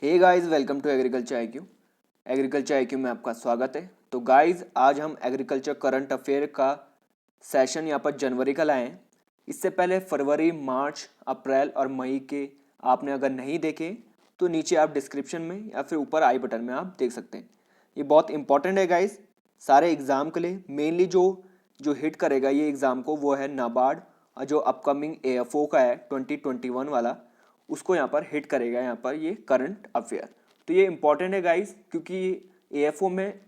Hey guys, welcome to agriculture IQ. Agriculture IQ में आपका स्वागत है। तो गाइस, आज हम एग्रीकल्चर करंट अफेयर का सेशन यहाँ पर जनवरी का लाए हैं। इससे पहले फरवरी, मार्च, अप्रैल और मई के आपने अगर नहीं देखे तो नीचे आप डिस्क्रिप्शन में या फिर ऊपर आई बटन में आप देख सकते हैं। ये बहुत इंपॉर्टेंट है गाइस, सारे एग्ज़ाम के लिए। मेनली जो जो हिट करेगा ये एग्ज़ाम को वो है नाबार्ड, और जो अपकमिंग एएफओ का है 2021 वाला, उसको यहाँ पर हिट करेगा यहाँ पर ये करंट अफेयर। तो ये इंपॉर्टेंट है गाइस, क्योंकि एएफओ में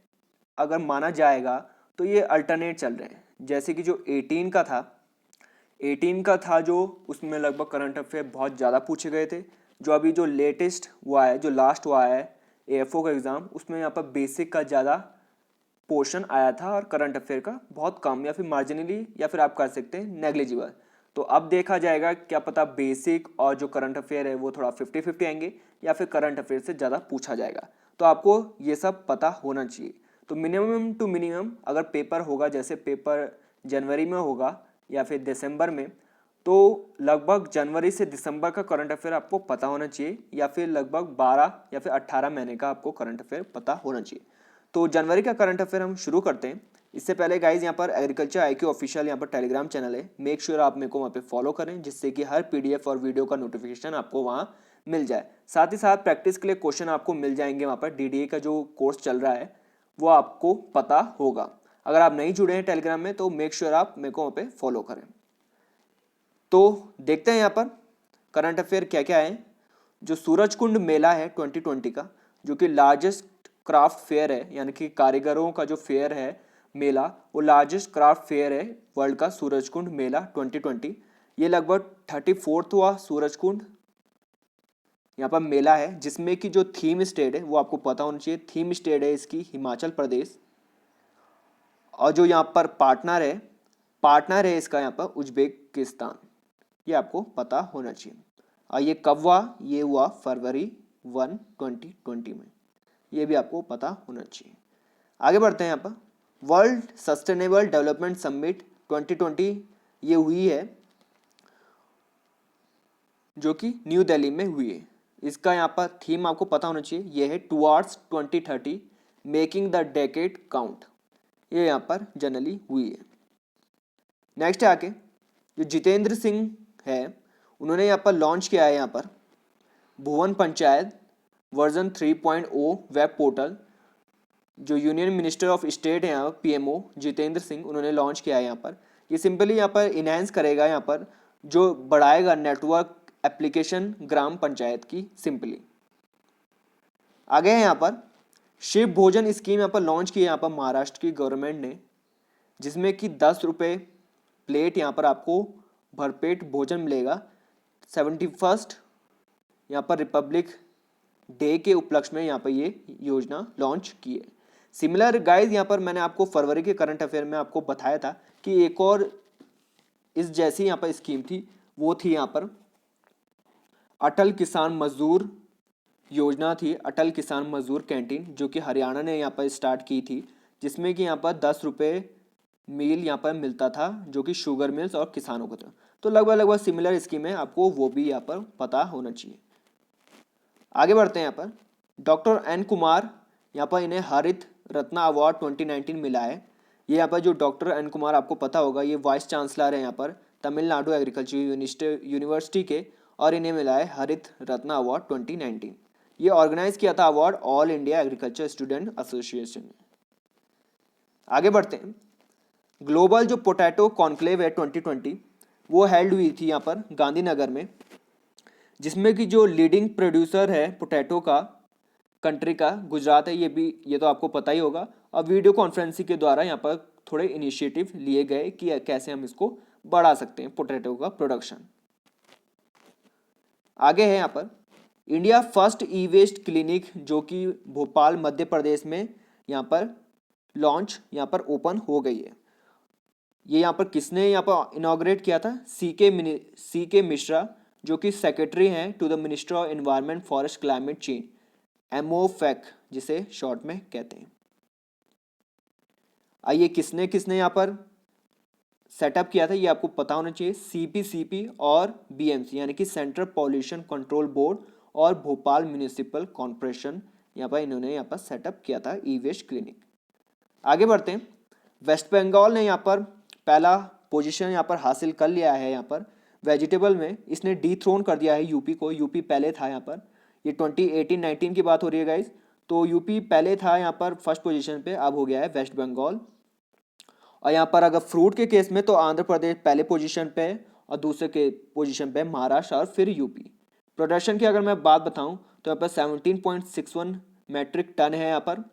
अगर माना जाएगा तो ये अल्टरनेट चल रहे हैं। जैसे कि जो 18 का था जो उसमें लगभग करंट अफेयर बहुत ज़्यादा पूछे गए थे। जो अभी जो लेटेस्ट हुआ है, जो लास्ट हुआ है एएफओ का एग्ज़ाम, उसमें यहाँ पर बेसिक का ज़्यादा पोर्शन आया था और करंट अफेयर का बहुत कम, या फिर मार्जिनली, या फिर आप कह सकते हैं नेग्लिजिबल। तो अब देखा जाएगा, क्या पता बेसिक और जो करंट अफेयर है वो थोड़ा 50-50 आएंगे, या फिर करंट अफेयर से ज़्यादा पूछा जाएगा। तो आपको ये सब पता होना चाहिए। तो मिनिमम टू मिनिमम अगर पेपर होगा, जैसे पेपर जनवरी में होगा या फिर दिसंबर में, तो लगभग जनवरी से दिसंबर का करंट अफेयर आपको पता होना चाहिए, या फिर लगभग 12 या फिर 18 महीने का आपको करंट अफेयर पता होना चाहिए। तो जनवरी का करंट अफेयर हम शुरू करते हैं। इससे पहले गाइज, यहाँ पर एग्रीकल्चर आईक्यू ऑफिशियल यहाँ पर टेलीग्राम चैनल है। मेक श्योर आप मेरे को वहाँ पे फॉलो करें, जिससे कि हर पीडीएफ और वीडियो का नोटिफिकेशन आपको वहाँ मिल जाए। साथ ही साथ प्रैक्टिस के लिए क्वेश्चन आपको मिल जाएंगे वहाँ पर। डीडीए का जो कोर्स चल रहा है वो आपको पता होगा। अगर आप नहीं जुड़े हैं टेलीग्राम में तो मेक श्योर आप मेरे को वहाँ पे फॉलो करें। तो देखते हैं यहाँ पर करंट अफेयर क्या क्या है। जो सूरजकुंड मेला है 2020 का, जो कि लार्जेस्ट क्राफ्ट फेयर है, यानी कि कारीगरों का जो फेयर है मेला, वो लार्जेस्ट क्राफ्ट फेयर है वर्ल्ड का, सूरजकुंड मेला 2020। ये लगभग 34वां सूरजकुंड यहाँ पर मेला है, जिसमें कि जो थीम स्टेट है वो आपको पता होना चाहिए। थीम स्टेट है इसकी हिमाचल प्रदेश, और जो यहाँ पर पार्टनर है इसका यहाँ पर उज्बेकिस्तान। ये आपको पता होना चाहिए। और ये कब हुआ? ये हुआ फरवरी 2020 में। ये भी आपको पता होना चाहिए। आगे बढ़ते हैं यहाँ पर। वर्ल्ड सस्टेनेबल डेवलपमेंट समिट 2020 ये हुई है, जो कि न्यू दिल्ली में हुई है। इसका यहाँ पर थीम आपको पता होना चाहिए। ये है towards 2030 making the decade count. ये यहाँ पर जनरली हुई है। नेक्स्ट है आके जो जितेंद्र सिंह है, उन्होंने यहाँ पर लॉन्च किया है यहाँ पर भुवन पंचायत वर्जन 3.0 वेब पोर्टल। जो यूनियन मिनिस्टर ऑफ स्टेट है यहाँ पीएमओ जितेंद्र सिंह, उन्होंने लॉन्च किया है यहाँ पर। ये सिंपली यहाँ पर इनहेंस करेगा, यहाँ पर जो बढ़ाएगा नेटवर्क एप्लीकेशन ग्राम पंचायत की सिंपली। आगे है यहाँ पर शिव भोजन स्कीम यहाँ पर लॉन्च की है यहाँ पर महाराष्ट्र की गवर्नमेंट ने, जिसमें कि 10 रुपये प्लेट यहाँ पर आपको भरपेट भोजन मिलेगा। 71st यहाँ पर रिपब्लिक डे के उपलक्ष्य में यहाँ पर ये योजना लॉन्च की है। सिमिलर गाइज, यहाँ पर मैंने आपको फरवरी के करंट अफेयर में आपको बताया था कि एक और इस जैसी यहाँ पर स्कीम थी, वो थी यहाँ पर अटल किसान मजदूर योजना थी, अटल किसान मजदूर कैंटीन, जो कि हरियाणा ने यहाँ पर स्टार्ट की थी, जिसमें कि यहाँ पर 10 रुपये मील यहाँ पर मिलता था, जो कि शुगर मिल्स और किसानों को था। तो लगभग सिमिलर स्कीम है, आपको वो भी यहाँ पर पता होना चाहिए। आगे बढ़ते हैं यहाँ पर डॉक्टर एन कुमार, यहाँ पर इन्हें हरित रत्न अवार्ड 2019 मिला है। ये यहाँ पर जो डॉक्टर एन कुमार, आपको पता होगा, ये वाइस चांसलर है यहाँ पर तमिलनाडु एग्रीकल्चर यूनिवर्सिटी के, और इन्हें मिला है हरित रत्न अवार्ड 2019। ये ऑर्गेनाइज किया था award all India agriculture student association ने। आगे बढ़ते हैं। ग्लोबल जो पोटैटो कॉन्क्लेव है 2020, वो हेल्ड हुई थी यहाँ पर गांधीनगर में, जिसमें कि जो लीडिंग प्रोड्यूसर है पोटैटो का कंट्री का गुजरात है। ये तो आपको पता ही होगा। अब वीडियो कॉन्फ्रेंसिंग के द्वारा यहाँ पर थोड़े इनिशिएटिव लिए गए कि कैसे हम इसको बढ़ा सकते हैं पोटैटो का प्रोडक्शन। आगे है यहाँ पर इंडिया फर्स्ट ई वेस्ट क्लिनिक, जो कि भोपाल मध्य प्रदेश में यहाँ पर लॉन्च, यहाँ पर ओपन हो गई है। ये यहाँ पर किसने यहाँ पर इनॉग्रेट किया था? सी के मिश्रा, जो कि सेक्रेटरी हैं to the minister of environment forest climate change, एमओफेक जिसे शॉर्ट में कहते हैं। आइए किसने किसने यहाँ पर सेटअप किया था ये आपको पता होना चाहिए। सीपीसीपी और बीएमसी, यानी कि सेंट्रल पॉल्यूशन कंट्रोल बोर्ड और भोपाल म्यूनिसिपल कॉर्पोरेशन यहाँ पर इन्होंने यहाँ पर सेटअप किया था ई वेस्ट क्लिनिक। आगे बढ़ते हैं। वेस्ट बंगाल ने यहाँ पर पहला पोजीशन यहाँ पर हासिल कर लिया है। यहाँ पर वेजिटेबल में इसने डीथ्रोन कर दिया है यूपी को। यूपी पहले था यहाँ पर, ये 2018-19 की बात हो रही है गाइज। तो यूपी पहले था यहाँ पर फर्स्ट पोजीशन पे, अब हो गया है वेस्ट बंगाल। और यहाँ पर अगर फ्रूट के केस में तो आंध्र प्रदेश पहले पोजीशन पे है और दूसरे के पोजीशन पे महाराष्ट्र और फिर यूपी। प्रोडक्शन की अगर मैं बात बताऊं तो यहाँ पर 17.61 मैट्रिक टन है यहाँ पर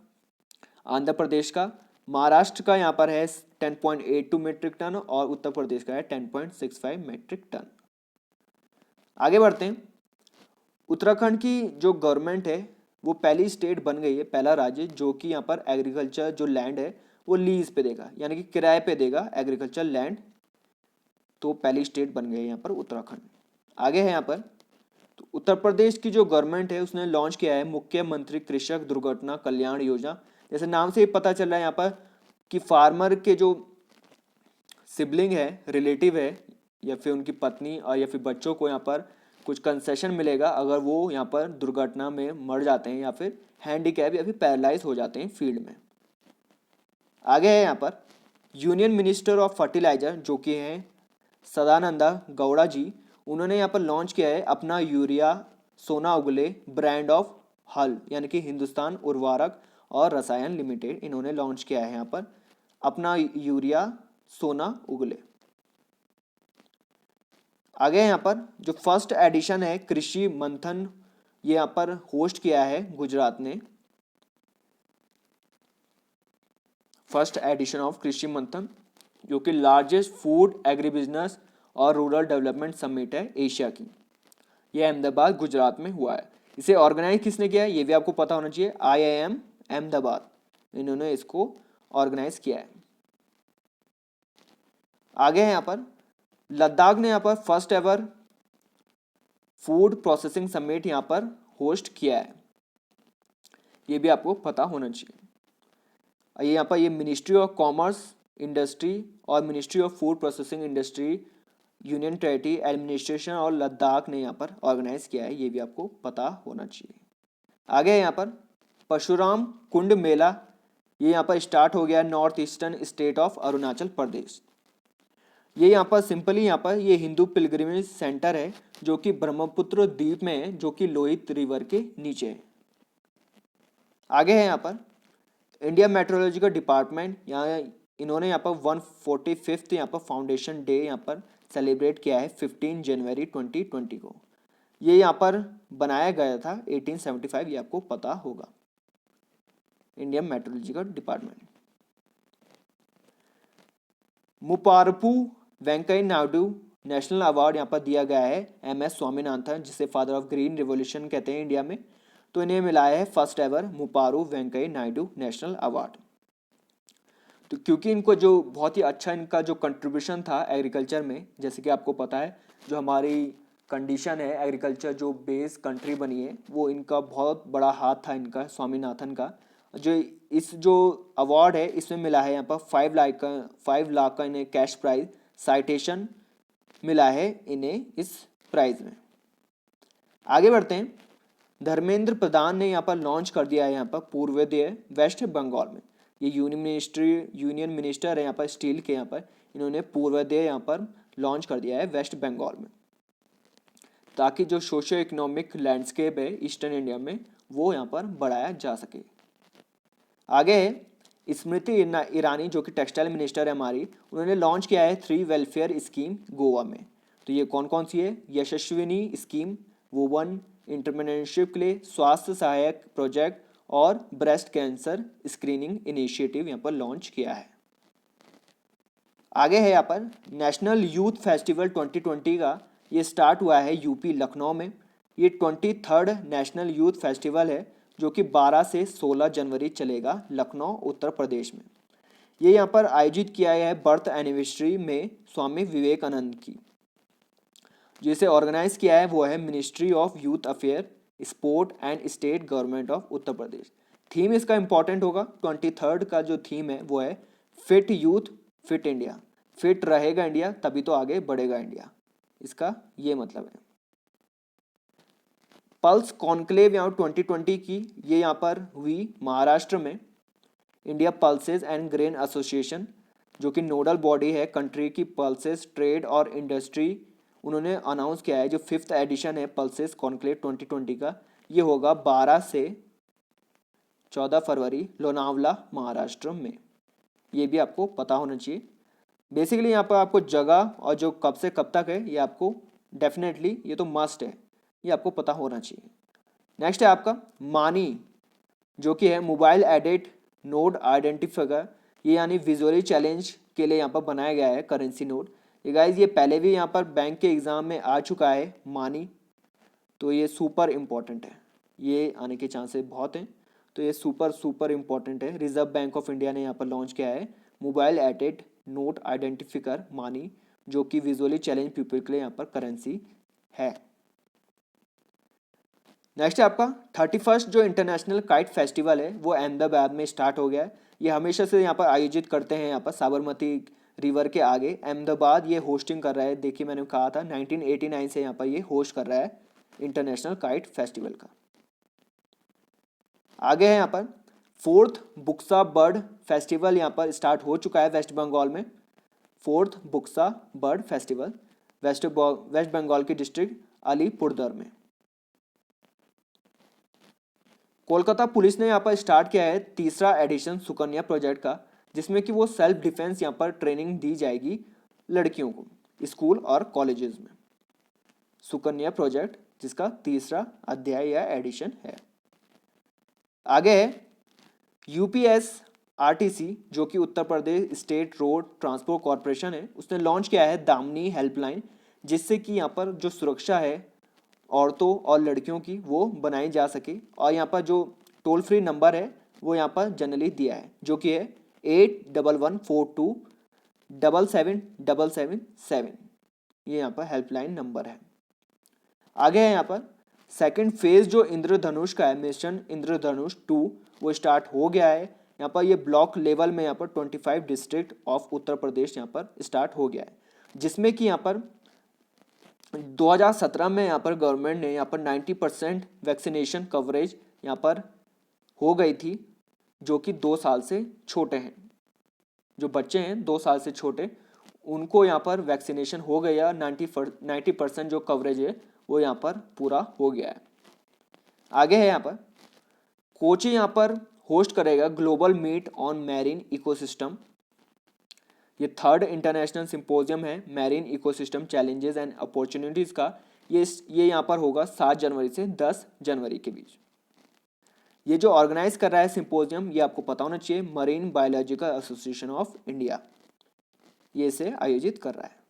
आंध्र प्रदेश का। महाराष्ट्र का यहाँ पर है 10.82 मैट्रिक टन और उत्तर प्रदेश का है 10.65 मैट्रिक टन। आगे बढ़ते हैं। उत्तराखंड की जो गवर्नमेंट है वो पहली स्टेट बन गई है, पहला राज्य जो कि यहाँ पर एग्रीकल्चर जो लैंड है वो लीज पे देगा, यानी कि किराए पे देगा एग्रीकल्चर लैंड। तो पहली स्टेट बन गई है यहाँ पर उत्तराखंड। आगे है यहाँ पर तो उत्तर प्रदेश की जो गवर्नमेंट है उसने लॉन्च किया है मुख्यमंत्री कृषक दुर्घटना कल्याण योजना। जैसे नाम से ही पता चल रहा है यहाँ पर कि फार्मर के जो सिबलिंग है, रिलेटिव है या फिर उनकी पत्नी और या फिर बच्चों को यहाँ पर कुछ कंसेशन मिलेगा अगर वो यहाँ पर दुर्घटना में मर जाते हैं या फिर हैंडीकैप या फिर पैरालाइज हो जाते हैं फील्ड में। आगे है यहाँ पर यूनियन मिनिस्टर ऑफ फर्टिलाइजर जो कि हैं सदानंदा गौड़ा जी। उन्होंने यहाँ पर लॉन्च किया है अपना यूरिया सोना उगले ब्रांड ऑफ हल, यानी कि हिंदुस्तान उर्वरक और रसायन लिमिटेड, इन्होंने लॉन्च किया है यहाँ पर अपना यूरिया सोना उगले। आगे यहाँ पर जो फर्स्ट एडिशन है कृषि मंथन, ये यहाँ पर होस्ट किया है गुजरात ने। फर्स्ट एडिशन ऑफ कृषि मंथन जो कि लार्जेस्ट फूड एग्री बिजनेस और रूरल डेवलपमेंट समिट है एशिया की, ये अहमदाबाद गुजरात में हुआ है। इसे ऑर्गेनाइज किसने किया है ये भी आपको पता होना चाहिए, IIM अहमदाबाद, इन्होंने इसको ऑर्गेनाइज किया है। आगे है यहाँ पर लद्दाख ने यहाँ पर first ever food processing summit यहाँ पर होस्ट किया है, ये भी आपको पता होना चाहिए। ये यहाँ पर ये मिनिस्ट्री ऑफ कॉमर्स इंडस्ट्री और ministry of food processing industry union territory administration और लद्दाख ने यहाँ पर ऑर्गेनाइज किया है, ये भी आपको पता होना चाहिए। आगे यहाँ पर परशुराम कुंड मेला, ये यहाँ पर स्टार्ट हो गया north eastern state of Arunachal Pradesh. ये यहाँ पर सिंपली यहाँ पर ये हिंदू पिलग्रिमेज सेंटर है जो कि ब्रह्मपुत्र द्वीप में है, जो कि लोहित रिवर के नीचे है। आगे है यहाँ पर इंडिया मेट्रोलॉजिकल डिपार्टमेंट, यहाँ इन्होंने यहाँ पर 145th यहाँ पर फाउंडेशन डे यहाँ पर सेलिब्रेट किया है 15 जनवरी 2020 को। ये यहाँ पर बनाया गया था 1875, ये आपको पता होगा। Indian meteorological department. Muppavarapu Venkaiah Naidu national award यहाँ पर दिया गया है MS स्वामीनाथन, जिसे फादर ऑफ ग्रीन रिवॉल्यूशन कहते हैं इंडिया में। तो इन्हें मिला है first ever Muppavarapu Venkaiah Naidu national award. तो क्योंकि इनको जो बहुत ही अच्छा इनका जो कंट्रीब्यूशन था एग्रीकल्चर में, जैसे कि आपको पता है जो हमारी कंडीशन है एग्रीकल्चर जो बेस कंट्री बनी है वो इनका बहुत बड़ा हाथ था इनका स्वामीनाथन का। जो इस जो अवार्ड है इसमें मिला है यहाँ पर 5 लाख का इन्हें कैश प्राइज, साइटेशन मिला है इन्हें इस प्राइज में। आगे बढ़ते हैं। धर्मेंद्र प्रधान ने यहाँ पर लॉन्च कर दिया है यहाँ पर पूर्वोदय वेस्ट बंगाल में। ये यूनियन मिनिस्टर है यहाँ पर स्टील के, यहाँ पर इन्होंने पूर्वोदय यहाँ पर लॉन्च कर दिया है वेस्ट बंगाल में, ताकि जो सोशो इकोनॉमिक लैंडस्केप है ईस्टर्न इंडिया में वो यहाँ पर बढ़ाया जा सके। आगे है स्मृति ईरानी जो कि टेक्सटाइल मिनिस्टर है हमारी, उन्होंने लॉन्च किया है 3 वेलफेयर स्कीम गोवा में। तो ये कौन कौन सी है? यशस्विनी स्कीम, वुमन एंटरप्रेन्योरशिप के लिए स्वास्थ्य सहायक प्रोजेक्ट और ब्रेस्ट कैंसर स्क्रीनिंग इनिशिएटिव यहाँ पर लॉन्च किया है। आगे है यहाँ पर नेशनल यूथ फेस्टिवल 2020 का ये स्टार्ट हुआ है यूपी लखनऊ में। ये 23rd नेशनल यूथ फेस्टिवल है जो कि 12 से 16 जनवरी चलेगा लखनऊ उत्तर प्रदेश में। ये यहाँ पर आयोजित किया गया है बर्थ एनिवर्सरी में स्वामी विवेकानंद की। जिसे ऑर्गेनाइज किया है वो है ministry of youth affair, sport and state government of Uttar Pradesh. Theme इसका इंपॉर्टेंट होगा, 23rd का जो थीम है वो है fit youth fit India. Fit रहेगा इंडिया तभी तो आगे बढ़ेगा इंडिया, इसका ये मतलब है। पल्स कॉन्क्लेव यहाँ 2020 की ये यहाँ पर हुई महाराष्ट्र में। India pulses and grain association जो कि नोडल बॉडी है कंट्री की पल्सेस ट्रेड और इंडस्ट्री, उन्होंने अनाउंस किया है जो 5th एडिशन है पल्सेस कॉन्क्लेव 2020 का, ये होगा 12 से 14 फरवरी लोनावला महाराष्ट्र में। ये भी आपको पता होना चाहिए। बेसिकली यहाँ पर आपको जगह और जो कब से कब तक है ये आपको डेफिनेटली, ये तो मस्ट है, ये आपको पता होना चाहिए। नेक्स्ट है आपका मानी जो कि है मोबाइल एडेड नोड आइडेंटिफायर, ये यानी विजुअली चैलेंज के लिए यहाँ पर बनाया गया है करेंसी नोड। ये गाइज ये पहले भी यहाँ पर बैंक के एग्जाम में आ चुका है मानी, तो ये सुपर इम्पॉर्टेंट है, ये आने के चांसेस बहुत हैं, तो ये सुपर इम्पॉर्टेंट है। रिजर्व बैंक ऑफ इंडिया ने यहाँ पर लॉन्च किया है मोबाइल एडेड नोट आइडेंटिफायर मानी, जो कि विजुअली चैलेंज पीपल के लिए यहाँ पर करेंसी है। नेक्स्ट है आपका 31st जो इंटरनेशनल काइट फेस्टिवल है वो अहमदाबाद में स्टार्ट हो गया है। ये हमेशा से यहाँ पर आयोजित करते हैं, यहाँ पर साबरमती रिवर के आगे अहमदाबाद ये होस्टिंग कर रहा है। देखिए मैंने कहा था 1989 से यहाँ पर ये होस्ट कर रहा है इंटरनेशनल काइट फेस्टिवल का। आगे है यहाँ पर 4th बुक्सा बर्ड फेस्टिवल यहाँ पर स्टार्ट हो चुका है वेस्ट बंगाल में। 4th Buxa bird festival West Bengal की डिस्ट्रिक्ट अलीपुरदुआर में। कोलकाता पुलिस ने यहाँ पर स्टार्ट किया है 3रा एडिशन सुकन्या प्रोजेक्ट का, जिसमें कि वो सेल्फ डिफेंस यहाँ पर ट्रेनिंग दी जाएगी लड़कियों को स्कूल और कॉलेजेस में। सुकन्या प्रोजेक्ट जिसका 3रा अध्याय या एडिशन है। आगे है UPSRTC जो कि Uttar Pradesh state road transport corporation है, उसने लॉन्च किया है दामिनी हेल्पलाइन, जिससे कि यहाँ पर जो सुरक्षा है औरतों और लड़कियों की वो बनाई जा सके। और यहाँ पर जो टोल फ्री नंबर है वो यहाँ पर जनरली दिया है जो कि है 8114277777, ये यहाँ पर हेल्पलाइन नंबर है। आगे है यहाँ पर सेकंड फेज जो इंद्रधनुष का है मिशन इंद्रधनुष 2 वो स्टार्ट हो गया है। यहाँ पर ये ब्लॉक लेवल में यहाँ पर 25 डिस्ट्रिक्ट ऑफ उत्तर प्रदेश यहाँ पर स्टार्ट हो गया है, जिसमें कि यहाँ पर 2017 में यहाँ पर गवर्नमेंट ने यहाँ पर 90% वैक्सीनेशन कवरेज यहाँ पर हो गई थी, जो कि 2 साल से छोटे हैं, जो बच्चे हैं 2 साल से छोटे उनको यहाँ पर वैक्सीनेशन हो गया। 90% जो कवरेज है वो यहाँ पर पूरा हो गया है। आगे है यहाँ पर कोची यहाँ पर होस्ट करेगा global meet on marine ecosystem. ये 3rd इंटरनेशनल सिंपोजियम है marine ecosystem challenges and opportunities का। ये यहाँ पर होगा 7 जनवरी से 10 जनवरी के बीच। ये जो ऑर्गेनाइज कर रहा है सिंपोजियम ये आपको पता होना चाहिए, marine biological association of India ये इसे आयोजित कर रहा है।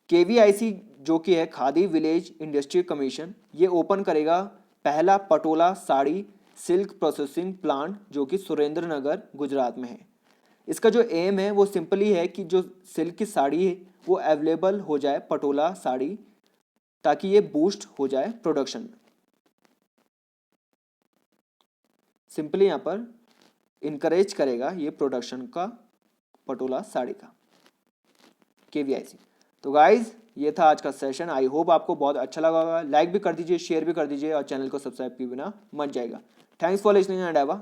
KVIC जो कि है खादी विलेज इंडस्ट्री कमीशन, ये ओपन करेगा पहला Patola sari silk processing plant जो कि सुरेंद्र नगर गुजरात में है। इसका जो एम है वो सिंपली है कि जो सिल्क की साड़ी है वो अवेलेबल हो जाए पटोला साड़ी, ताकि ये बूस्ट हो जाए प्रोडक्शन में। सिंपली यहाँ पर इनकरेज करेगा ये प्रोडक्शन का पटोला साड़ी का KVIC। तो गाइज ये था आज का सेशन, आई होप आपको बहुत अच्छा लगा होगा। लाइक भी कर दीजिए, शेयर भी कर दीजिए और चैनल को सब्सक्राइब किए बिना मत जाएगा। Thanks for listening and have a